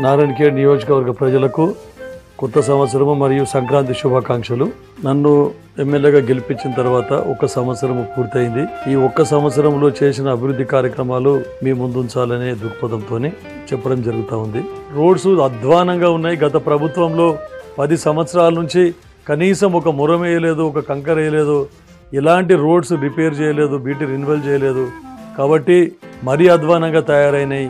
నారాయణఖేడ్ నియోజకవర్గ ప్రజలకు కొత్త సంవత్సరము మరియు సంక్రాంతి శుభాకాంక్షలు. నన్ను ఎమ్మెల్యేగా గెలిపించిన తర్వాత 1 సంవత్సరం పూర్తయింది. ఈ 1 సంవత్సరంలో చేసిన అభివృద్ధి కార్యక్రమాలు మీ ముందుంచాలనే దృక్పథంతో చెప్పడం జరుగుతూ ఉంది. రోడ్స్ అధ్వానంగా ఉన్నాయి. గత ప్రభుత్వంలో 10 సంవత్సరాల నుంచి కనీసం ఒక మురం వేయలేదు, ఒక కంకర వేయలేదు, ఎలాంటి రోడ్స్ రిపేర్ చేయలేదు, బీటీ రెన్యువల్ చేయలేదు. కాబట్టి మరీ అధ్వానంగా తయారైనాయి.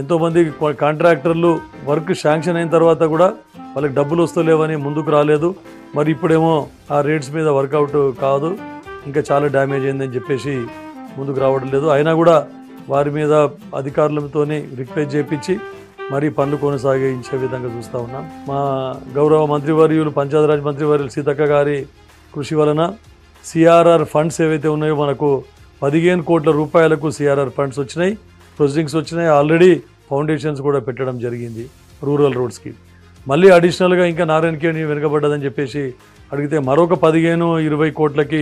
ఎంతోమంది కాంట్రాక్టర్లు వర్క్ శాంక్షన్ అయిన తర్వాత కూడా వాళ్ళకి డబ్బులు వస్తలేవని ముందుకు రాలేదు. మరి ఇప్పుడేమో ఆ రేట్స్ మీద వర్కౌట్ కాదు, ఇంకా చాలా డ్యామేజ్ అయిందని చెప్పేసి ముందుకు రావడం లేదు. అయినా కూడా వారి మీద అధికారులతో రిక్వెస్ట్ చేయించి మరి పనులు కొనసాగించే విధంగా చూస్తూ ఉన్నాం. మా గౌరవ మంత్రివర్యులు పంచాయతీరాజ్ మంత్రివర్యులు సీతక్క గారి కృషి వలన సిఆర్ఆర్ ఫండ్స్ ఏవైతే ఉన్నాయో మనకు 15 కోట్ల రూపాయలకు సిఆర్ఆర్ ఫండ్స్ వచ్చినాయి, ప్రొసీడింగ్స్ వచ్చినాయి. ఆల్రెడీ ఫౌండేషన్స్ కూడా పెట్టడం జరిగింది రూరల్ రోడ్స్కి. మళ్ళీ అడిషనల్గా ఇంకా నారాయణఖేడ్ వెనుకబడ్డదని చెప్పేసి అడిగితే మరొక 15-20 కోట్లకి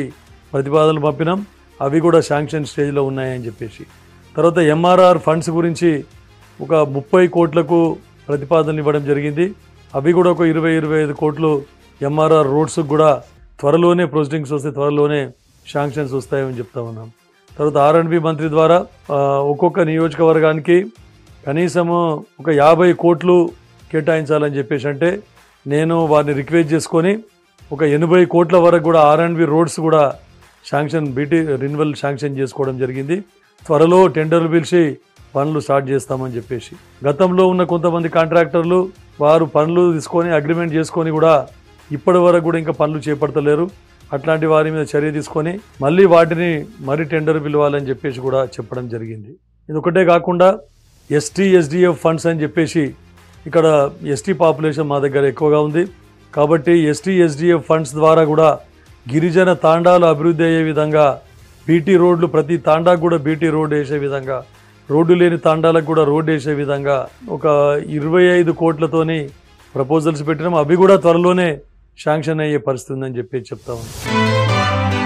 ప్రతిపాదనలు పంపినాం. అవి కూడా శాంక్షన్ స్టేజ్లో ఉన్నాయని చెప్పేసి. తర్వాత ఎంఆర్ఆర్ ఫండ్స్ గురించి ఒక 30 కోట్లకు ప్రతిపాదనలు ఇవ్వడం జరిగింది. అవి కూడా ఒక 20-25 కోట్లు ఎంఆర్ఆర్ రోడ్స్కి కూడా త్వరలోనే ప్రొసీడింగ్స్ వస్తే త్వరలోనే శాంక్షన్స్ వస్తాయని చెప్తా ఉన్నాం. తర్వాత R&B మంత్రి ద్వారా ఒక్కొక్క నియోజకవర్గానికి కనీసము ఒక 50 కోట్లు కేటాయించాలని చెప్పేసి అంటే నేను వారిని రిక్వెస్ట్ చేసుకొని ఒక 80 కోట్ల వరకు కూడా R&B రోడ్స్ కూడా శాంక్షన్ బీటీ రెన్యువల్ శాంక్షన్ చేసుకోవడం జరిగింది. త్వరలో టెండర్లు పిలిచి పనులు స్టార్ట్ చేస్తామని చెప్పేసి. గతంలో ఉన్న కొంతమంది కాంట్రాక్టర్లు వారు పనులు తీసుకొని అగ్రిమెంట్ చేసుకొని కూడా ఇప్పటి వరకు కూడా ఇంకా పనులు చేపడతలేరు. అట్లాంటి వారి మీద చర్య తీసుకొని మళ్ళీ వాటిని మరి టెండర్ పిలవాలని చెప్పేసి కూడా చెప్పడం జరిగింది. ఇది ఒకటే కాకుండా ST-SDF ఫండ్స్ అని చెప్పేసి ఇక్కడ ఎస్టీ పాపులేషన్ మా దగ్గర ఎక్కువగా ఉంది. కాబట్టి ST-SDF ఫండ్స్ ద్వారా కూడా గిరిజన తాండాలు అభివృద్ధి అయ్యే విధంగా బీటీ రోడ్లు ప్రతి తాండాకు కూడా బీటీ రోడ్ వేసే విధంగా, రోడ్డు లేని తాండాలకు కూడా రోడ్డు వేసే విధంగా ఒక 25 కోట్లతోని ప్రపోజల్స్ పెట్టినాం. అవి కూడా త్వరలోనే శాంక్షన్ అయ్యే పరిస్థితి ఉందని చెప్పి చెప్తా ఉన్నాం.